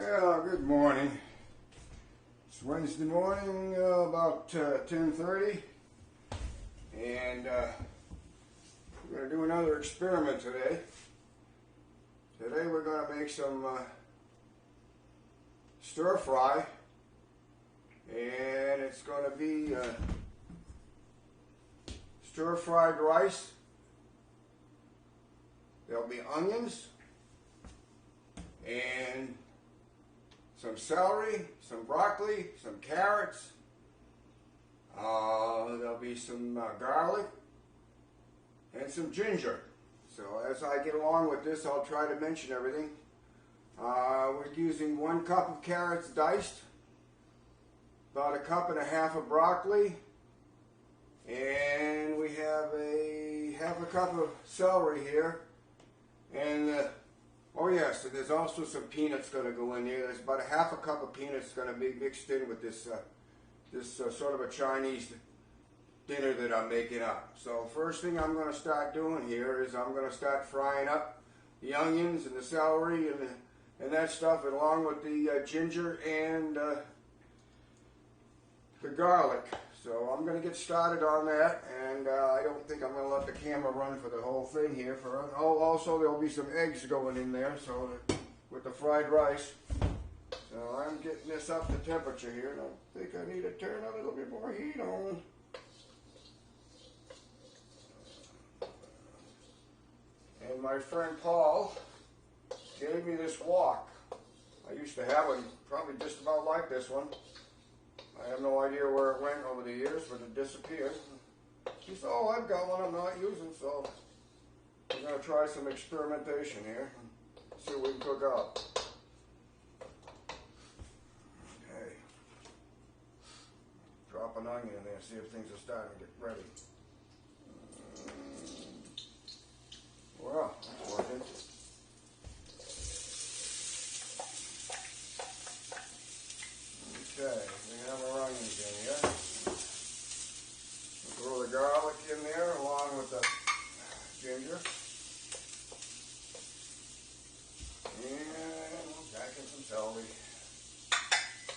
Well, good morning. It's Wednesday morning, about 10:30, and we're going to do another experiment today. Today we're going to make some stir fry, and it's going to be stir fried rice. There'll be onions and some celery, some broccoli, some carrots. There'll be some garlic and some ginger. So as I get along with this, I'll try to mention everything. We're using 1 cup of carrots diced, about 1.5 cups of broccoli, and we have a 1/2 cup of celery here. And oh yes, so there's also some peanuts going to go in there. There's about 1/2 cup of peanuts going to be mixed in with this sort of a Chinese dinner that I'm making up. So first thing I'm going to start doing here is I'm going to start frying up the onions and the celery and that stuff, along with the ginger and the garlic. So I'm going to get started on that, and I don't think I'm going to let the camera run for the whole thing here. Also, there will be some eggs going in there, so with the fried rice. So I'm getting this up to temperature here, and I think I need to turn a little bit more heat on. And my friend Paul gave me this wok. I used to have one, probably just about like this one. I have no idea where it went over the years, but it disappeared. He said, oh, I've got one I'm not using, so we're going to try some experimentation here. See what we can cook up. Okay. Drop an onion in there, see if things are starting to get ready. Well, it's working. Okay, we have our onions in here. We'll throw the garlic in there along with the ginger. And we'll tack in some celery.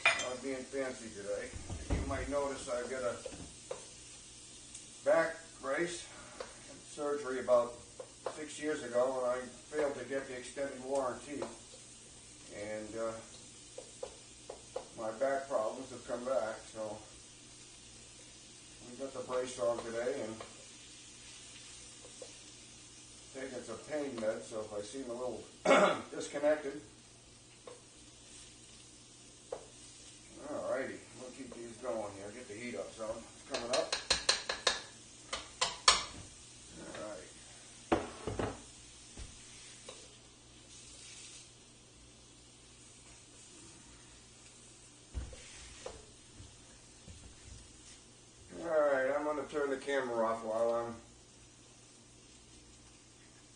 I'm being fancy today. You might notice I've got a back brace. I had surgery about 6 years ago when I failed to get the extended warranty. And my back problems have come back, so we got the brace on today and taking some pain meds, so if I seem a little disconnected. Alrighty, we'll keep these going here, get the heat up some. It's coming up. Turn the camera off while I'm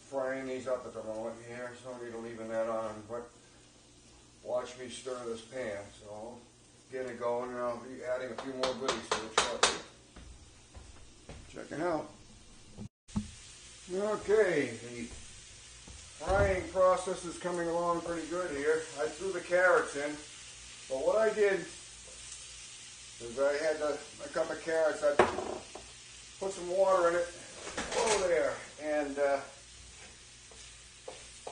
frying these up at the moment here. So no need to leaving that on, but watch me stir this pan. So I'll get it going, and I'll be adding a few more goodies to it shortly. Check it out. Okay, the frying process is coming along pretty good here. I threw the carrots in, but what I did is I had a cup of carrots. I put some water in it, oh there, and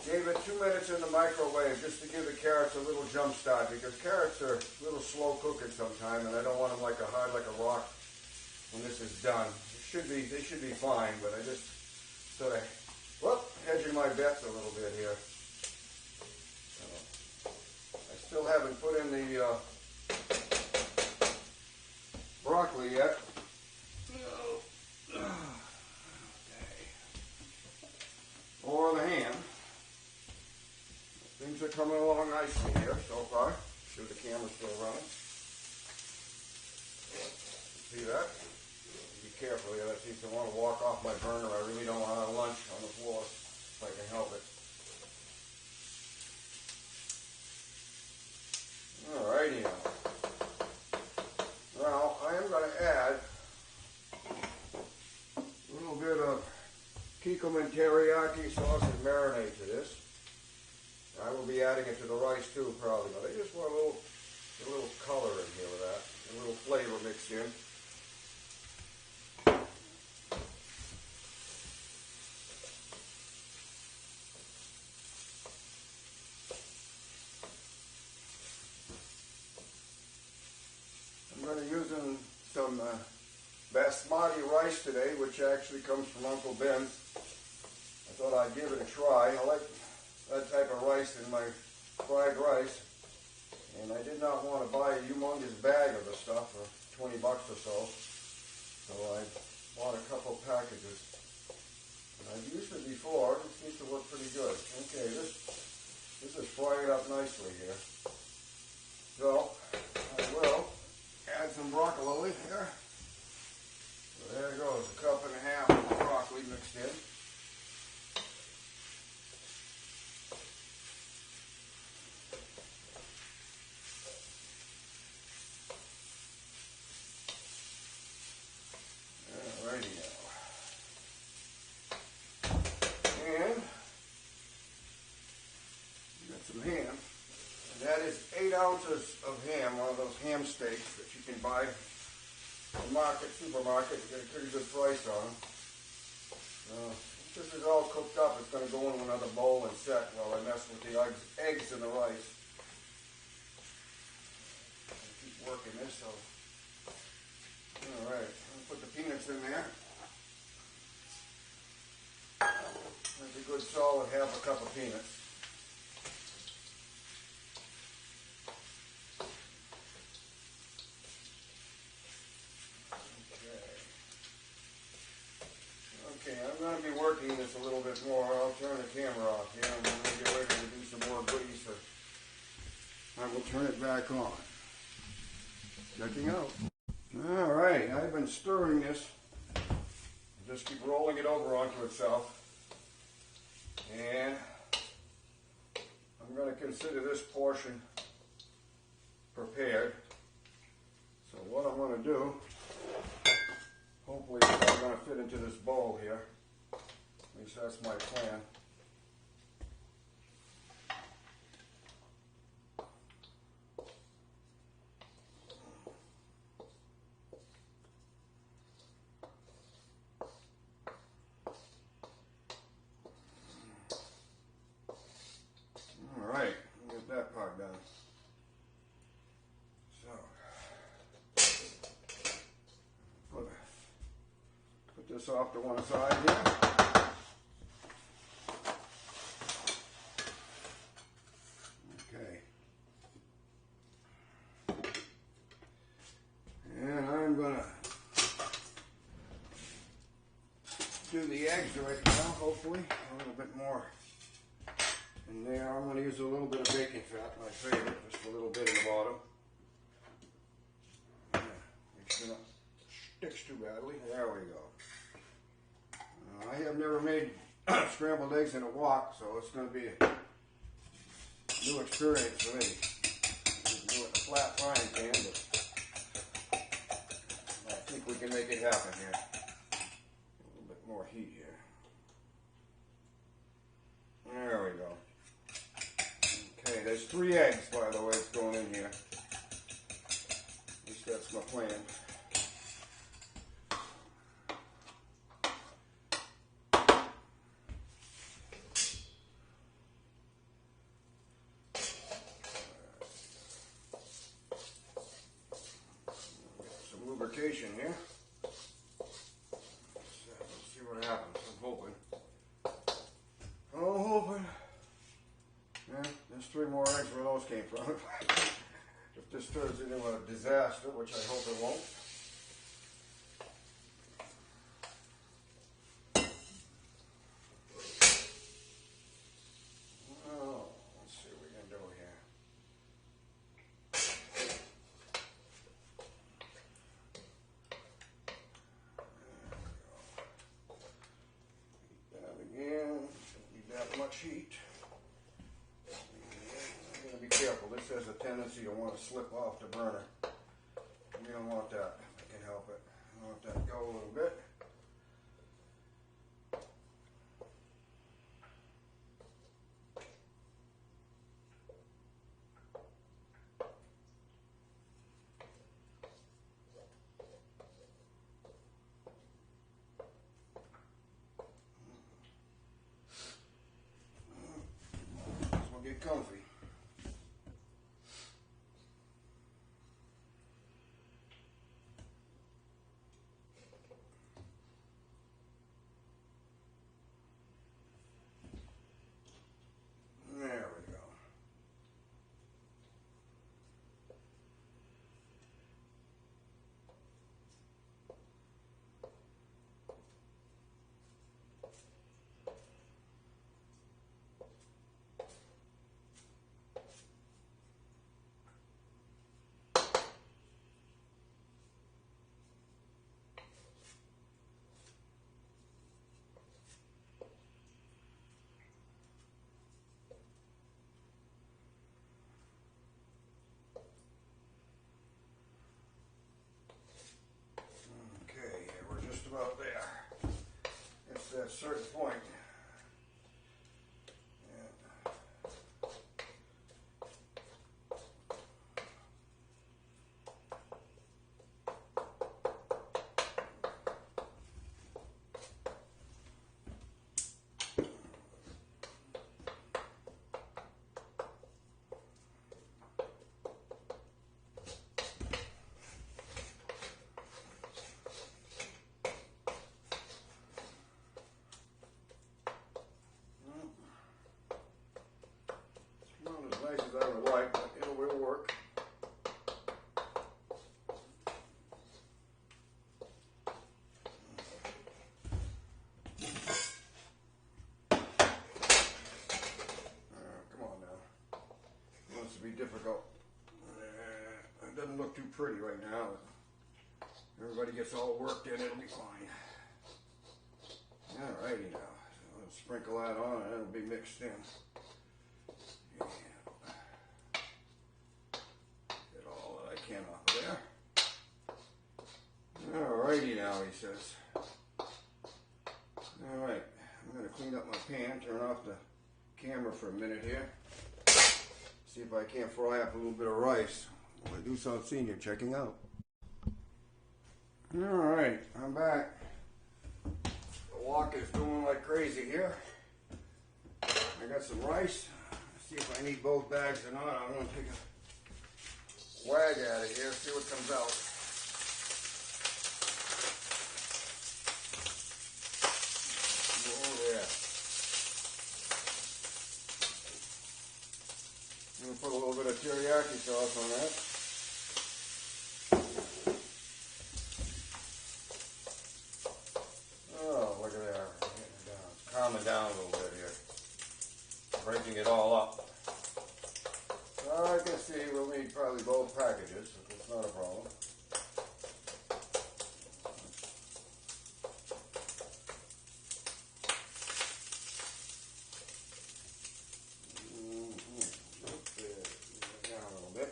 gave it 2 minutes in the microwave just to give the carrots a little jump start, because carrots are a little slow cooking sometimes, and I don't want them hard like a rock when this is done. They should be fine, but I just sort of hedging my bets a little bit here. I still haven't put in the broccoli yet. Or the ham. Things are coming along nicely here so far. Sure the camera's still running. See that? Be careful here. That seems to want to walk off my burner. I really don't want to have lunch on the floor if I can help it. Alrighty now. Now I am going to add a little bit of Kikkoman teriyaki sauce and marinade to this. I will be adding it to the rice too, probably, but I just want a little color in here with that, a little flavor mixed in. I'm going to be using some basmati rice today, which actually comes from Uncle Ben's. I thought I'd give it a try. I like that type of rice in my fried rice, and I did not want to buy a humongous bag of the stuff for 20 bucks or so, so I bought a couple packages. I've used it before. It seems to work pretty good. Okay, this is frying up nicely here. So I will add some broccoli here. So there goes, a cup and a half of broccoli mixed in. Alrighty now. And we got some ham. And that is 8 ounces of ham, one of those ham steaks that you can buy in the market, supermarket. You get a pretty good price on them. Once this is all cooked up, it's going to go into another bowl and set while I mess with the eggs and the rice. I'll keep working this. Alright, I'll put the peanuts in there. That's a good solid half a cup of peanuts. Okay, I'm going to be working this a little bit more. I'll turn the camera off here. I'm going to get ready to do some more goodies. I will turn it back on. Checking out. Alright, I've been stirring this. Just keep rolling it over onto itself. And I'm going to consider this portion prepared. So what I'm going to do, hopefully it's all going to fit into this bowl here. At least that's my plan. Alright, get that part done. So, put this off to one side here. Okay. And I'm going to do the eggs right now, hopefully. A little bit more in there. I'm going to use a little bit of bacon fat, my favorite, just a little bit in the bottom. Make sure it sticks too badly. There we go. I have never made scrambled eggs in a wok, so it's going to be a new experience for me. Do it in a flat frying pan, but I think we can make it happen here. A little bit more heat here. There we go. Okay, there's 3 eggs, by the way, that's going in here. At least that's my plan. Lubrication here. Let's see what happens. I'm hoping. Yeah, there's 3 more eggs where those came from. If this turns into a disaster, which I hope it won't. Oh, let's see what we can do here. Much heat. I'm going to be careful. This has a tendency to want to slip off the burner. We don't want that. If I can help it. I want that to go a little bit. a certain point. As nice as I would like, but it will work. Come on now. It wants to be difficult. It doesn't look too pretty right now. Everybody gets all worked in, it'll be fine. Alrighty now. So let's sprinkle that on and it'll be mixed in. Can off of there. Alrighty now, he says. Alright, I'm going to clean up my pan, turn off the camera for a minute here. See if I can't fry up a little bit of rice. I do South Senior checking out. Alright, I'm back. The walk is doing like crazy here. I got some rice. Let's see if I need both bags or not. I'm going to take a wag out of here, see what comes out. Oh yeah. I'm going to put a little bit of teriyaki sauce on that. Oh, look at that. It's calming down a little bit here. Breaking it all up. I can see we'll need probably both packages, so that's not a problem. Down a little bit.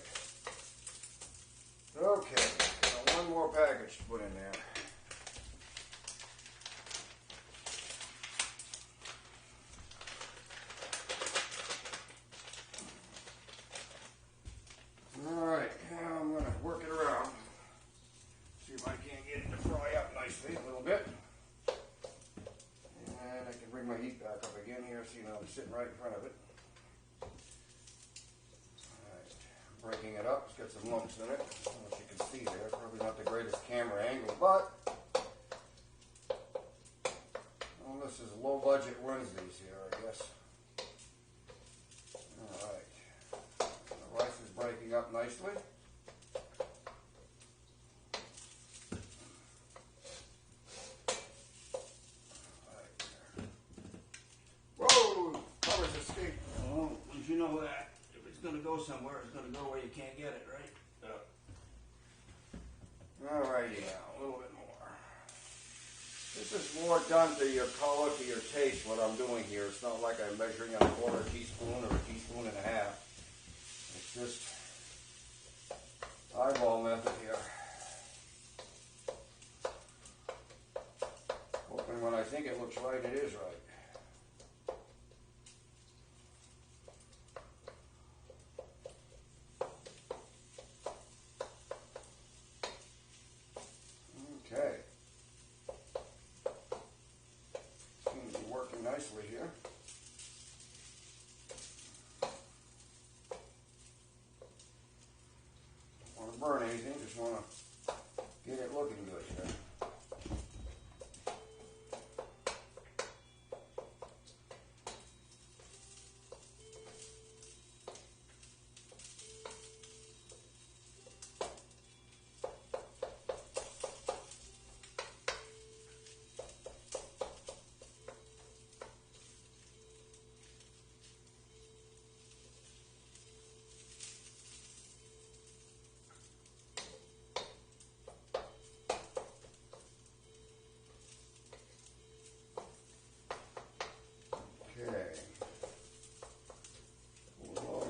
Okay, now one more package to put in there. Alright, now I'm going to work it around. See if I can't get it to fry up nicely a little bit. And I can bring my heat back up again here. See, now I'm sitting right in front of it. Alright, breaking it up. It's got some lumps in it. I don't know if you can see there. Probably not the greatest camera angle, but well, this is low budget Wednesdays here, I guess. Alright. The rice is breaking up nicely. Whoa! Colors escape. Oh, if you know that, if it's going to go somewhere, it's going to go where you can't get it, right? Alrighty now, a little bit more. This is more done to your color, to your taste, what I'm doing here. It's not like I'm measuring on a quarter teaspoon or a teaspoon and a half. It's just eyeball method here. Hoping when I think it looks right, it is right. Okay. Seems to be working nicely here. Don't want to burn anything, just want to get it looking good here.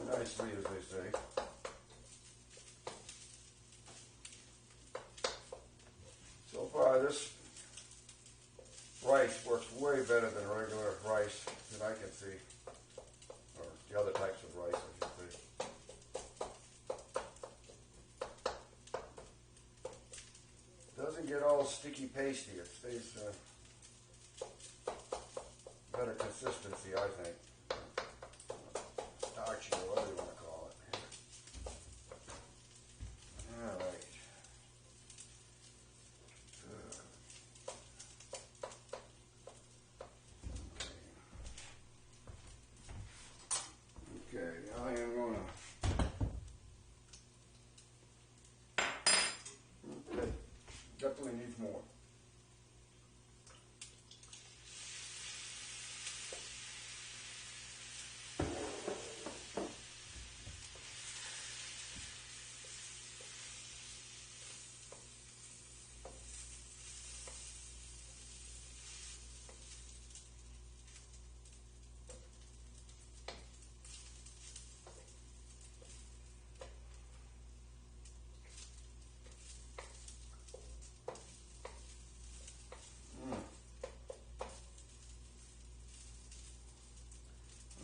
Nicely, as they say. So far, this rice works way better than regular rice that I can see, or the other types of rice, I should say. Doesn't get all sticky pasty. It stays better consistency, I think. Starchy, or whatever you want to call it. All right. Okay, I am gonna. Okay, definitely needs more.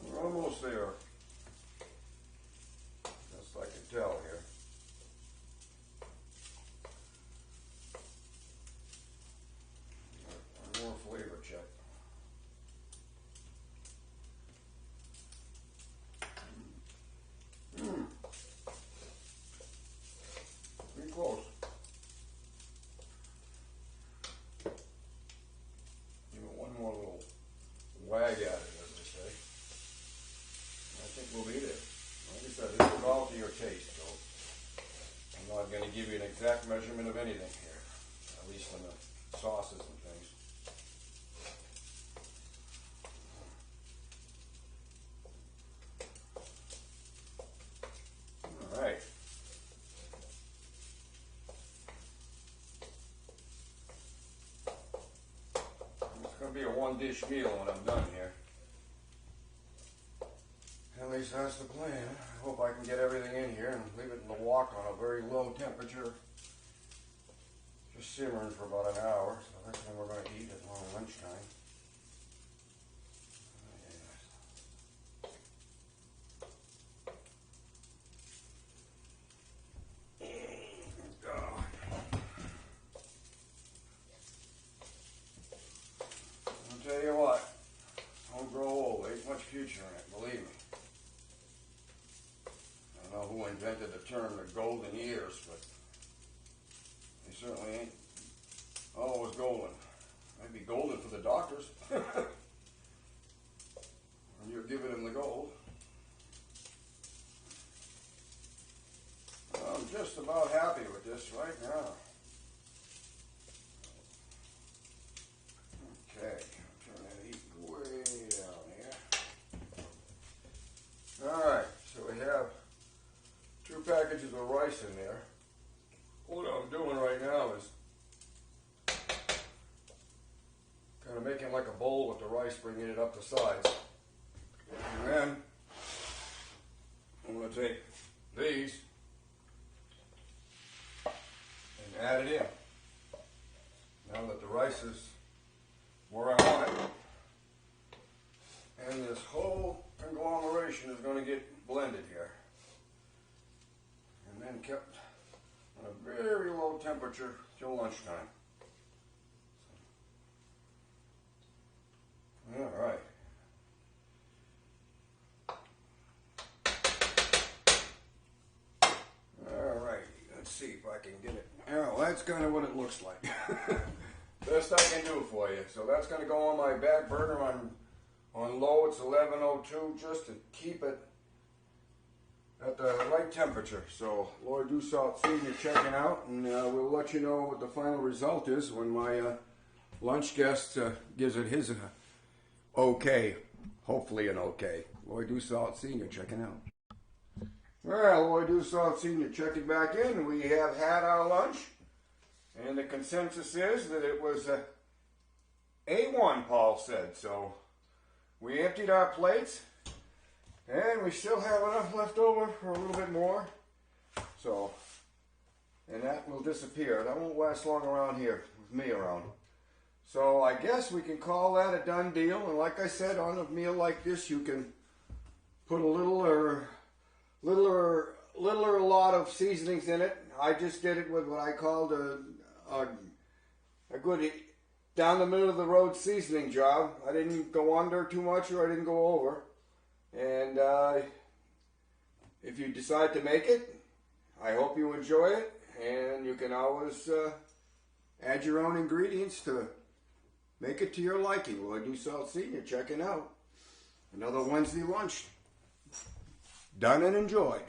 We're almost there. Best I can tell here. One more flavor check. Pretty close. Give it one more little wag at it, as they say. I think we'll be there. Like I said, this is all to your taste, so I'm not going to give you an exact measurement of anything here, at least on the sauces and things. All right. It's going to be a one-dish meal when I'm done here. At least that's the plan. I hope I can get everything in here and leave it in the wok on a very low temperature. Just simmering for about an hour. So that's when we're going to eat at lunchtime. I'll tell you what, don't grow old. Ain't much future in it, believe me. I don't know who invented the term the golden years, but they certainly ain't always golden. Might be golden for the doctors when you're giving them the gold. I'm just about happy with this right now. Okay, turn that heat way down here. Alright, so we have 2 packages of rice in there. What I'm doing right now is kind of making like a bowl with the rice, bringing it up the sides. And then I'm going to take these and add it in. Now that the rice is where I want it, and this whole conglomeration is going to get blended here, and then kept on a very low temperature till lunchtime. All right. All right. Let's see if I can get it. Oh, that's kind of what it looks like. Best I can do for you. So that's going to go on my back burner on low. It's 1102, just to keep it at the right temperature. So Lord Due Salt Senior checking out, and we'll let you know what the final result is when my lunch guest gives it his okay. Hopefully an okay. Lloyd Due Salt Senior checking out. Well, Lloyd Due Salt Senior checking back in. We have had our lunch, and the consensus is that it was A1, Paul said. So we emptied our plates, and we still have enough left over for a little bit more. So, and that will disappear. That won't last long around here with me around. So I guess we can call that a done deal. And like I said, on a meal like this, you can put a little or a lot of seasonings in it. I just did it with what I called a good down the middle of the road seasoning job. I didn't go under too much or I didn't go over. And if you decide to make it, I hope you enjoy it. And you can always add your own ingredients to make it to your liking. Well, I do Salt Senior checking out. Another Wednesday lunch. Done and enjoyed.